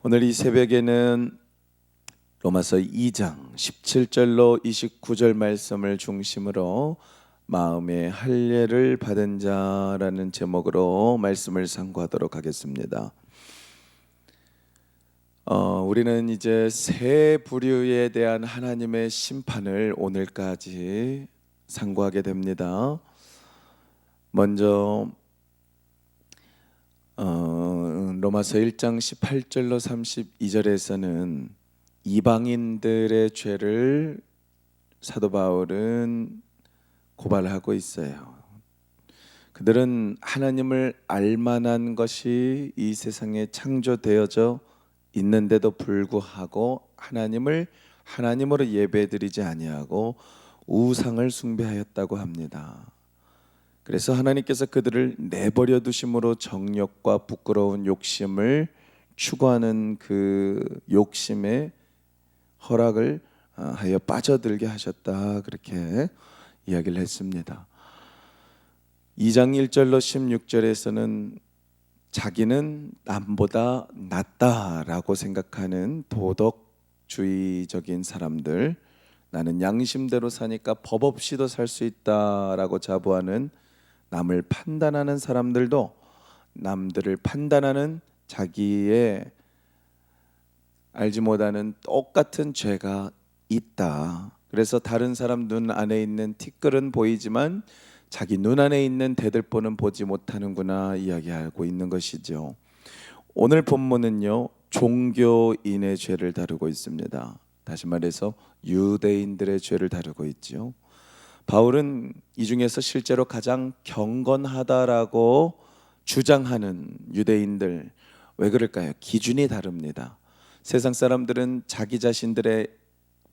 오늘 이 새벽에는 로마서 2장 17절로 29절 말씀을 중심으로 마음의 할례를 받은 자라는 제목으로 말씀을 상고하도록 하겠습니다. 우리는 이제 세 부류에 대한 하나님의 심판을 오늘까지 상고하게 됩니다. 먼저 로마서 1장 18절로 32절에서는 이방인들의 죄를 사도 바울은 고발하고 있어요. 그들은 하나님을 알만한 것이 이 세상에 창조되어져 있는데도 불구하고 하나님을 하나님으로 예배드리지 아니하고 우상을 숭배하였다고 합니다. 그래서 하나님께서 그들을 내버려 두심으로 정욕과 부끄러운 욕심을 추구하는 그 욕심에 허락을 하여 빠져들게 하셨다, 그렇게 이야기를 했습니다. 2장 1절로 16절에서는 자기는 남보다 낫다라고 생각하는 도덕주의적인 사람들, 나는 양심대로 사니까 법 없이도 살 수 있다라고 자부하는 남을 판단하는 사람들도 남들을 판단하는 자기의 알지 못하는 똑같은 죄가 있다. 그래서 다른 사람 눈 안에 있는 티끌은 보이지만 자기 눈 안에 있는 대들보는 보지 못하는구나 이야기하고 있는 것이죠. 오늘 본문은요, 종교인의 죄를 다루고 있습니다. 다시 말해서 유대인들의 죄를 다루고 있죠. 바울은 이 중에서 실제로 가장 경건하다라고 주장하는 유대인들, 왜 그럴까요? 기준이 다릅니다. 세상 사람들은 자기 자신들의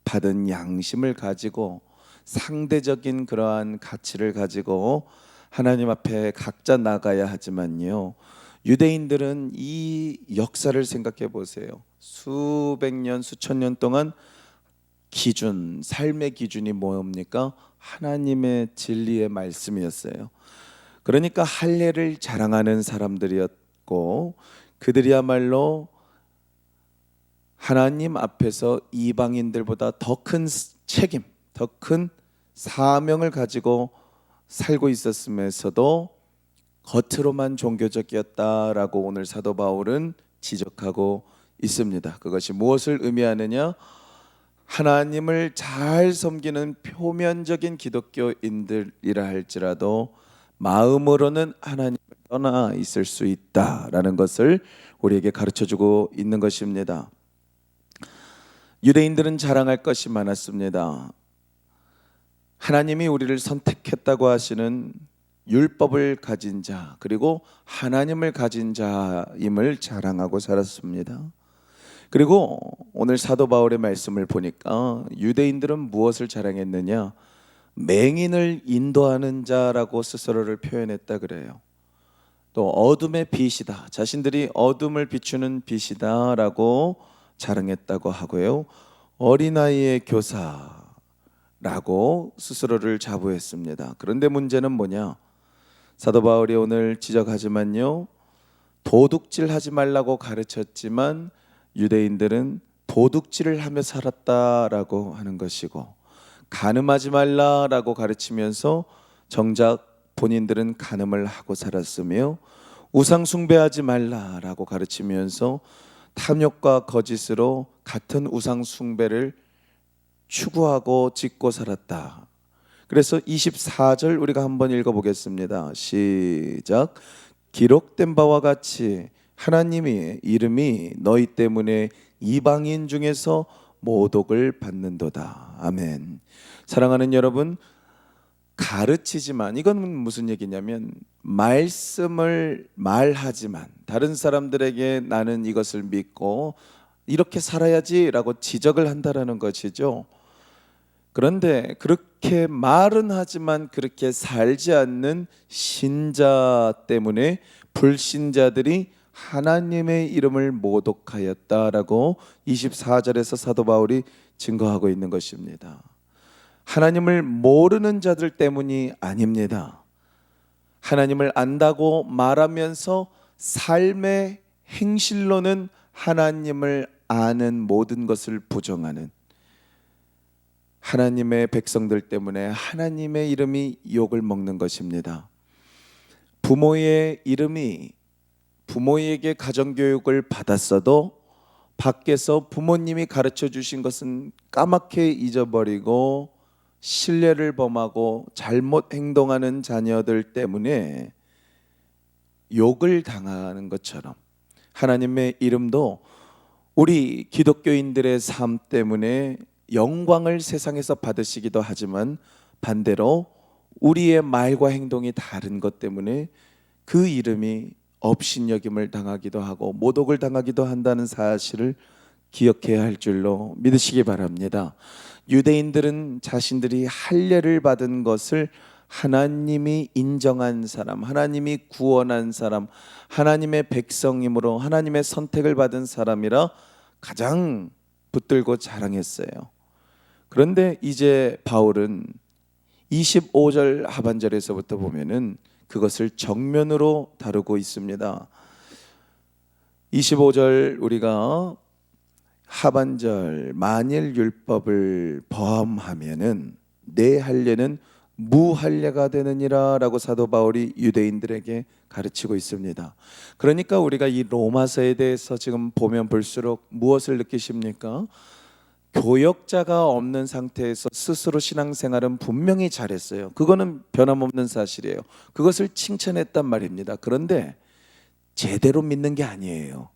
받은 양심을 가지고 상대적인 그러한 가치를 가지고 하나님 앞에 각자 나가야 하지만요, 유대인들은 이 역사를 생각해 보세요. 수백 년, 수천 년 동안 기준, 삶의 기준이 뭡니까? 하나님의 진리의 말씀이었어요. 그러니까 할례를 자랑하는 사람들이었고, 그들이야말로 하나님 앞에서 이방인들보다 더 큰 책임, 더 큰 사명을 가지고 살고 있었으면서도 겉으로만 종교적이었다라고 오늘 사도 바울은 지적하고 있습니다. 그것이 무엇을 의미하느냐? 하나님을 잘 섬기는 표면적인 기독교인들이라 할지라도 마음으로는 하나님을 떠나 있을 수 있다라는 것을 우리에게 가르쳐주고 있는 것입니다. 유대인들은 자랑할 것이 많았습니다. 하나님이 우리를 선택했다고 하시는 율법을 가진 자, 그리고 하나님을 가진 자임을 자랑하고 살았습니다. 그리고 오늘 사도 바울의 말씀을 보니까 유대인들은 무엇을 자랑했느냐? 맹인을 인도하는 자라고 스스로를 표현했다 그래요. 또 어둠의 빛이다, 자신들이 어둠을 비추는 빛이다라고 자랑했다고 하고요. 어린아이의 교사라고 스스로를 자부했습니다. 그런데 문제는 뭐냐? 사도 바울이 오늘 지적하지만요, 도둑질하지 말라고 가르쳤지만 유대인들은 도둑질을 하며 살았다라고 하는 것이고, 간음하지 말라라고 가르치면서 정작 본인들은 간음을 하고 살았으며, 우상 숭배하지 말라라고 가르치면서 탐욕과 거짓으로 같은 우상 숭배를 추구하고 짓고 살았다. 그래서 24절 우리가 한번 읽어보겠습니다. 시작. 기록된 바와 같이 하나님의 이름이 너희 때문에 이방인 중에서 모독을 받는도다. 아멘. 사랑하는 여러분, 가르치지만, 이건 무슨 얘기냐면 말씀을 말하지만 다른 사람들에게 나는 이것을 믿고 이렇게 살아야지라고 지적을 한다라는 것이죠. 그런데 그렇게 말은 하지만 그렇게 살지 않는 신자 때문에 불신자들이 하나님의 이름을 모독하였다라고 24절에서 사도 바울이 증거하고 있는 것입니다. 하나님을 모르는 자들 때문이 아닙니다. 하나님을 안다고 말하면서 삶의 행실로는 하나님을 아는 모든 것을 부정하는 하나님의 백성들 때문에 하나님의 이름이 욕을 먹는 것입니다. 부모의 이름이 부모에게 가정교육을 받았어도 밖에서 부모님이 가르쳐 주신 것은 까맣게 잊어버리고 신뢰를 범하고 잘못 행동하는 자녀들 때문에 욕을 당하는 것처럼 하나님의 이름도 우리 기독교인들의 삶 때문에 영광을 세상에서 받으시기도 하지만 반대로 우리의 말과 행동이 다른 것 때문에 그 이름이 업신여김을 당하기도 하고 모독을 당하기도 한다는 사실을 기억해야 할 줄로 믿으시기 바랍니다. 유대인들은 자신들이 할례를 받은 것을 하나님이 인정한 사람, 하나님이 구원한 사람, 하나님의 백성이므로 하나님의 선택을 받은 사람이라 가장 붙들고 자랑했어요. 그런데 이제 바울은 25절 하반절에서부터 보면은 그것을 정면으로 다루고 있습니다. 25절 우리가 하반절 만일 율법을 범하면은 내 할례는 무할례가 되느니라 라고 사도 바울이 유대인들에게 가르치고 있습니다. 그러니까 우리가 이 로마서에 대해서 지금 보면 볼수록 무엇을 느끼십니까? 교역자가 없는 상태에서 스스로 신앙생활은 분명히 잘했어요. 그거는 변함없는 사실이에요. 그것을 칭찬했단 말입니다. 그런데 제대로 믿는 게 아니에요.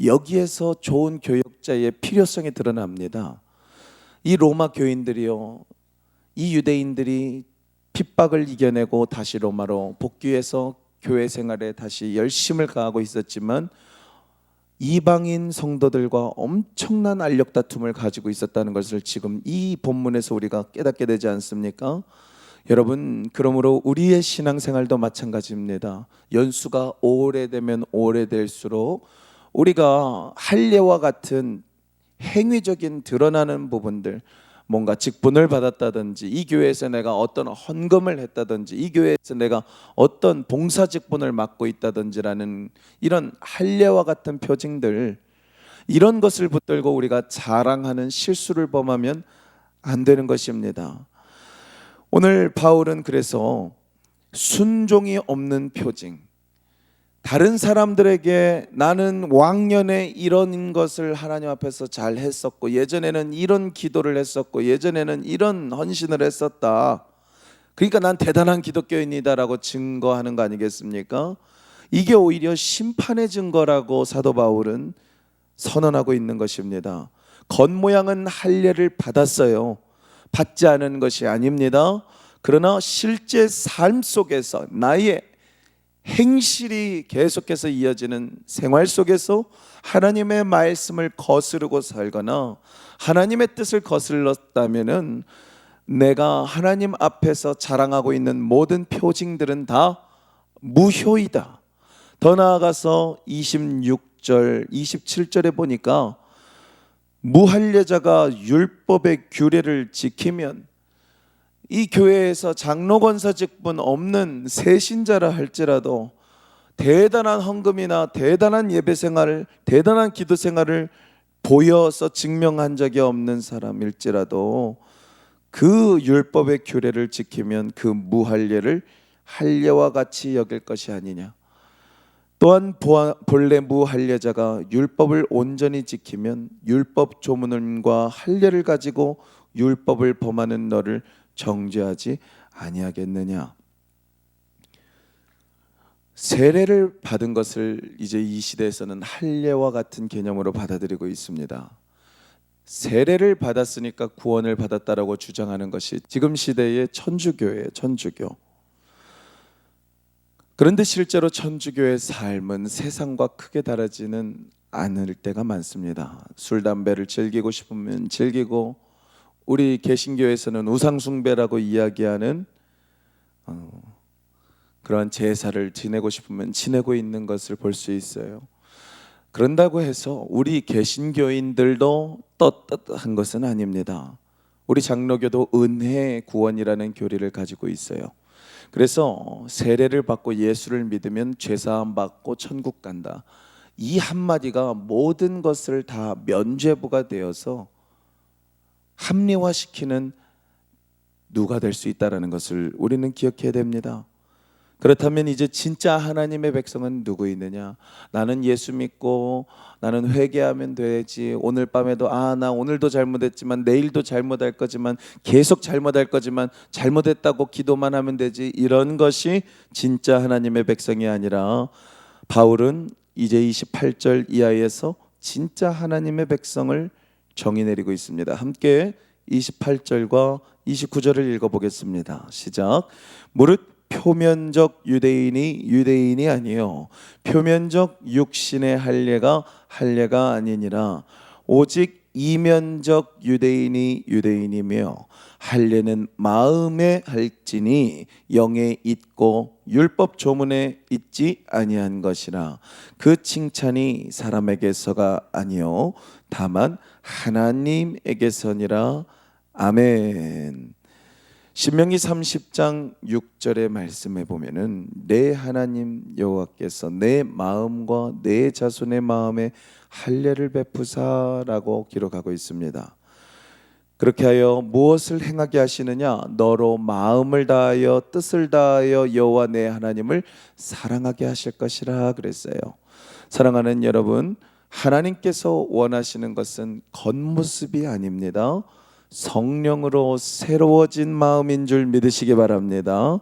여기에서 좋은 교역자의 필요성이 드러납니다. 이 로마 교인들이요, 이 유대인들이 핍박을 이겨내고 다시 로마로 복귀해서 교회 생활에 다시 열심을 가하고 있었지만 이방인 성도들과 엄청난 알력 다툼을 가지고 있었다는 것을 지금 이 본문에서 우리가 깨닫게 되지 않습니까? 여러분, 그러므로 우리의 신앙생활도 마찬가지입니다. 연수가 오래되면 오래될수록 우리가 할례와 같은 행위적인 드러나는 부분들, 뭔가 직분을 받았다든지 이 교회에서 내가 어떤 헌금을 했다든지 이 교회에서 내가 어떤 봉사 직분을 맡고 있다든지라는 이런 할례와 같은 표징들, 이런 것을 붙들고 우리가 자랑하는 실수를 범하면 안 되는 것입니다. 오늘 바울은 그래서 순종이 없는 표징, 다른 사람들에게 나는 왕년에 이런 것을 하나님 앞에서 잘 했었고 예전에는 이런 기도를 했었고 예전에는 이런 헌신을 했었다, 그러니까 난 대단한 기독교인이다라고 증거하는 거 아니겠습니까? 이게 오히려 심판의 증거라고 사도 바울은 선언하고 있는 것입니다. 겉모양은 할례를 받았어요. 받지 않은 것이 아닙니다. 그러나 실제 삶 속에서 나의 행실이 계속해서 이어지는 생활 속에서 하나님의 말씀을 거스르고 살거나 하나님의 뜻을 거슬렀다면은 내가 하나님 앞에서 자랑하고 있는 모든 표징들은 다 무효이다. 더 나아가서 26절, 27절에 보니까 무할례자가 율법의 규례를 지키면 이 교회에서 장로 권사 직분 없는 새신자라 할지라도 대단한 헌금이나 대단한 예배 생활을, 대단한 기도 생활을 보여서 증명한 적이 없는 사람일지라도 그 율법의 규례를 지키면 그 무할례를 할례와 같이 여길 것이 아니냐. 또한 본래 무할례자가 율법을 온전히 지키면 율법 조문과 할례를 가지고 율법을 범하는 너를 정죄하지 아니하겠느냐. 세례를 받은 것을 이제 이 시대에서는 할례와 같은 개념으로 받아들이고 있습니다. 세례를 받았으니까 구원을 받았다라고 주장하는 것이 지금 시대의 천주교예요. 천주교. 그런데 실제로 천주교의 삶은 세상과 크게 다르지는 않을 때가 많습니다. 술, 담배를 즐기고 싶으면 즐기고, 우리 개신교에서는 우상숭배라고 이야기하는 그런 제사를 지내고 싶으면 지내고 있는 것을 볼 수 있어요. 그런다고 해서 우리 개신교인들도 떳떳한 것은 아닙니다. 우리 장로교도 은혜 구원이라는 교리를 가지고 있어요. 그래서 세례를 받고 예수를 믿으면 죄사함 받고 천국 간다, 이 한마디가 모든 것을 다 면죄부가 되어서 합리화시키는 누가 될 수 있다는 것을 우리는 기억해야 됩니다. 그렇다면 이제 진짜 하나님의 백성은 누구 있느냐? 나는 예수 믿고 나는 회개하면 되지. 오늘 밤에도 나 오늘도 잘못했지만 내일도 잘못할 거지만 계속 잘못할 거지만 잘못했다고 기도만 하면 되지. 이런 것이 진짜 하나님의 백성이 아니라 바울은 이제 28절 이하에서 진짜 하나님의 백성을 정의 내리고 있습니다. 함께 28절과 29절을 읽어보겠습니다. 시작. 무릇 표면적 유대인이 아니요 표면적 육신의 할례가 아니니라. 오직 이면적 유대인이 유대인이며 할례는 마음에 할지니 영에 있고 율법 조문에 있지 아니한 것이라. 그 칭찬이 사람에게서가 아니요 다만 하나님에게서니라. 아멘. 신명기 30장 6절의 말씀에 보면은 내 하나님 여호와께서 내 마음과 내 자손의 마음에 할례를 베푸사라고 기록하고 있습니다. 그렇게 하여 무엇을 행하게 하시느냐? 너로 마음을 다하여 뜻을 다하여 여호와 내 하나님을 사랑하게 하실 것이라 그랬어요. 사랑하는 여러분, 하나님께서 원하시는 것은 겉모습이 아닙니다. 성령으로 새로워진 마음인 줄 믿으시기 바랍니다.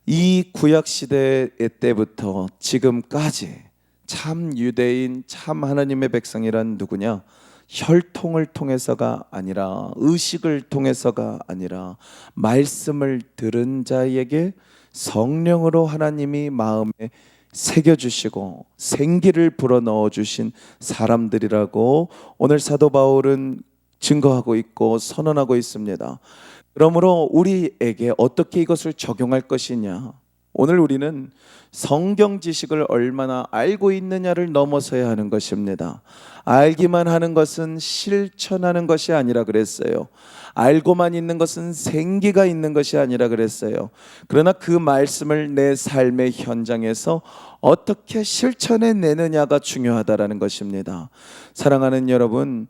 이 구약 시대 때부터 지금까지 참 유대인, 참 하나님의 백성이란 누구냐? 혈통을 통해서가 아니라 의식을 통해서가 아니라 말씀을 들은 자에게 성령으로 하나님이 마음에 새겨주시고 생기를 불어넣어 주신 사람들이라고 오늘 사도 바울은 증거하고 있고 선언하고 있습니다. 그러므로 우리에게 어떻게 이것을 적용할 것이냐? 오늘 우리는 성경 지식을 얼마나 알고 있느냐를 넘어서야 하는 것입니다. 알기만 하는 것은 실천하는 것이 아니라 그랬어요. 알고만 있는 것은 생기가 있는 것이 아니라 그랬어요. 그러나 그 말씀을 내 삶의 현장에서 어떻게 실천해 내느냐가 중요하다라는 것입니다. 사랑하는 여러분,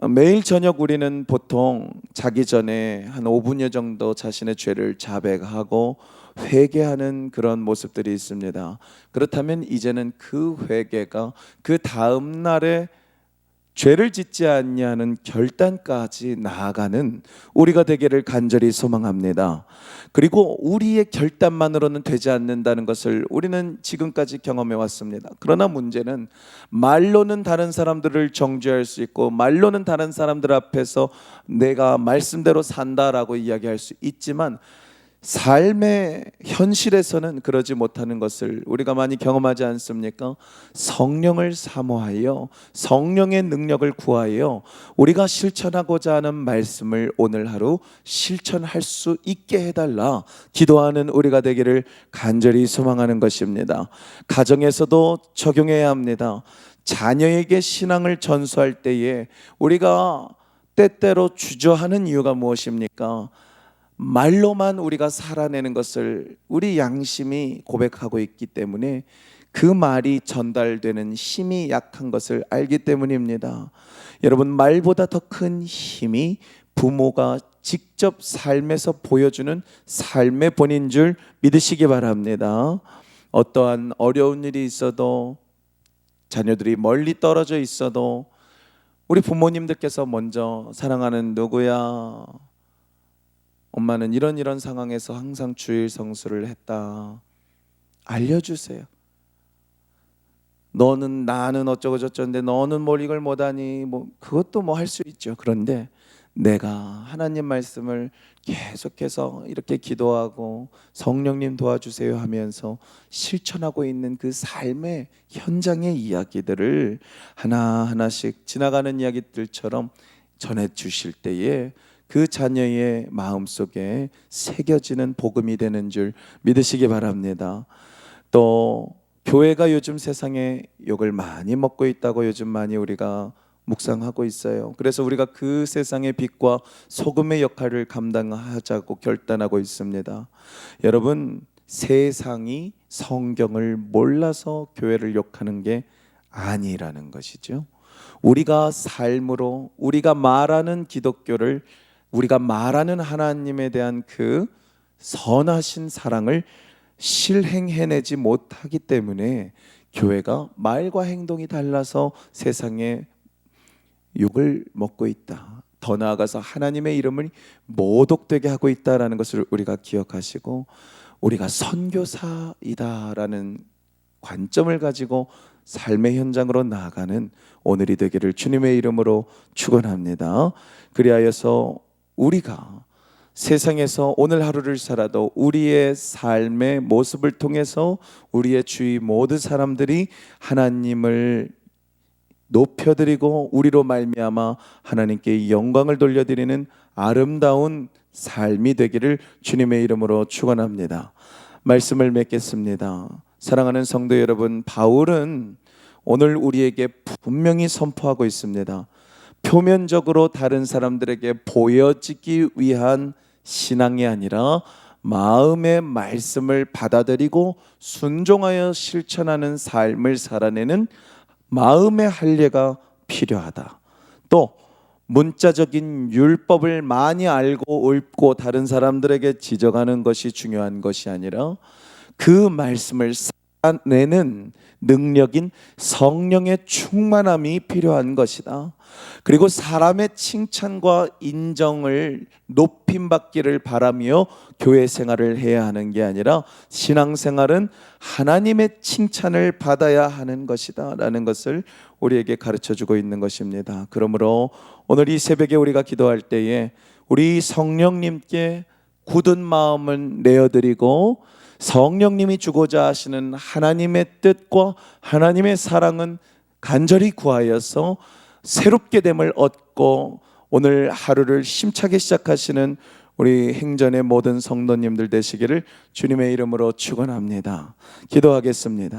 매일 저녁 우리는 보통 자기 전에 한 5분여 정도 자신의 죄를 자백하고 회개하는 그런 모습들이 있습니다. 그렇다면 이제는 그 회개가 그 다음 날에 죄를 짓지 않냐는 결단까지 나아가는 우리가 되기를 간절히 소망합니다. 그리고 우리의 결단만으로는 되지 않는다는 것을 우리는 지금까지 경험해 왔습니다. 그러나 문제는 말로는 다른 사람들을 정죄할 수 있고 말로는 다른 사람들 앞에서 내가 말씀대로 산다라고 이야기할 수 있지만 삶의 현실에서는 그러지 못하는 것을 우리가 많이 경험하지 않습니까? 성령을 사모하여 성령의 능력을 구하여 우리가 실천하고자 하는 말씀을 오늘 하루 실천할 수 있게 해달라 기도하는 우리가 되기를 간절히 소망하는 것입니다. 가정에서도 적용해야 합니다. 자녀에게 신앙을 전수할 때에 우리가 때때로 주저하는 이유가 무엇입니까? 말로만 우리가 살아내는 것을 우리 양심이 고백하고 있기 때문에 그 말이 전달되는 힘이 약한 것을 알기 때문입니다. 여러분, 말보다 더 큰 힘이 부모가 직접 삶에서 보여주는 삶의 본인 줄 믿으시기 바랍니다. 어떠한 어려운 일이 있어도 자녀들이 멀리 떨어져 있어도 우리 부모님들께서 먼저 사랑하는 누구야? 엄마는 이런 상황에서 항상 주일 성수를 했다. 알려주세요. 나는 어쩌고 저쩌는데 너는 뭘 이걸 못하니? 그것도 할 수 있죠. 그런데 내가 하나님 말씀을 계속해서 이렇게 기도하고 성령님 도와주세요 하면서 실천하고 있는 그 삶의 현장의 이야기들을 하나하나씩 지나가는 이야기들처럼 전해주실 때에 그 자녀의 마음속에 새겨지는 복음이 되는 줄 믿으시기 바랍니다. 또 교회가 요즘 세상에 욕을 많이 먹고 있다고 요즘 많이 우리가 묵상하고 있어요. 그래서 우리가 그 세상의 빛과 소금의 역할을 감당하자고 결단하고 있습니다. 여러분, 세상이 성경을 몰라서 교회를 욕하는 게 아니라는 것이죠. 우리가 삶으로 우리가 말하는 기독교를, 우리가 말하는 하나님에 대한 그 선하신 사랑을 실행해내지 못하기 때문에 교회가 말과 행동이 달라서 세상에 욕을 먹고 있다. 더 나아가서 하나님의 이름을 모독되게 하고 있다라는 것을 우리가 기억하시고, 우리가 선교사이다라는 관점을 가지고 삶의 현장으로 나아가는 오늘이 되기를 주님의 이름으로 축원합니다. 그리하여서 우리가 세상에서 오늘 하루를 살아도 우리의 삶의 모습을 통해서 우리의 주위 모든 사람들이 하나님을 높여드리고 우리로 말미암아 하나님께 영광을 돌려드리는 아름다운 삶이 되기를 주님의 이름으로 축원합니다. 말씀을 맺겠습니다. 사랑하는 성도 여러분, 바울은 오늘 우리에게 분명히 선포하고 있습니다. 표면적으로 다른 사람들에게 보여지기 위한 신앙이 아니라 마음의 말씀을 받아들이고 순종하여 실천하는 삶을 살아내는 마음의 할례가 필요하다. 또 문자적인 율법을 많이 알고 읊고 다른 사람들에게 지적하는 것이 중요한 것이 아니라 그 말씀을 살아내는 능력인 성령의 충만함이 필요한 것이다. 그리고 사람의 칭찬과 인정을 높임받기를 바라며 교회 생활을 해야 하는 게 아니라 신앙생활은 하나님의 칭찬을 받아야 하는 것이다 라는 것을 우리에게 가르쳐주고 있는 것입니다. 그러므로 오늘 이 새벽에 우리가 기도할 때에 우리 성령님께 굳은 마음을 내어드리고 성령님이 주고자 하시는 하나님의 뜻과 하나님의 사랑은 간절히 구하여서 새롭게 됨을 얻고 오늘 하루를 힘차게 시작하시는 우리 행전의 모든 성도님들 되시기를 주님의 이름으로 축원합니다. 기도하겠습니다.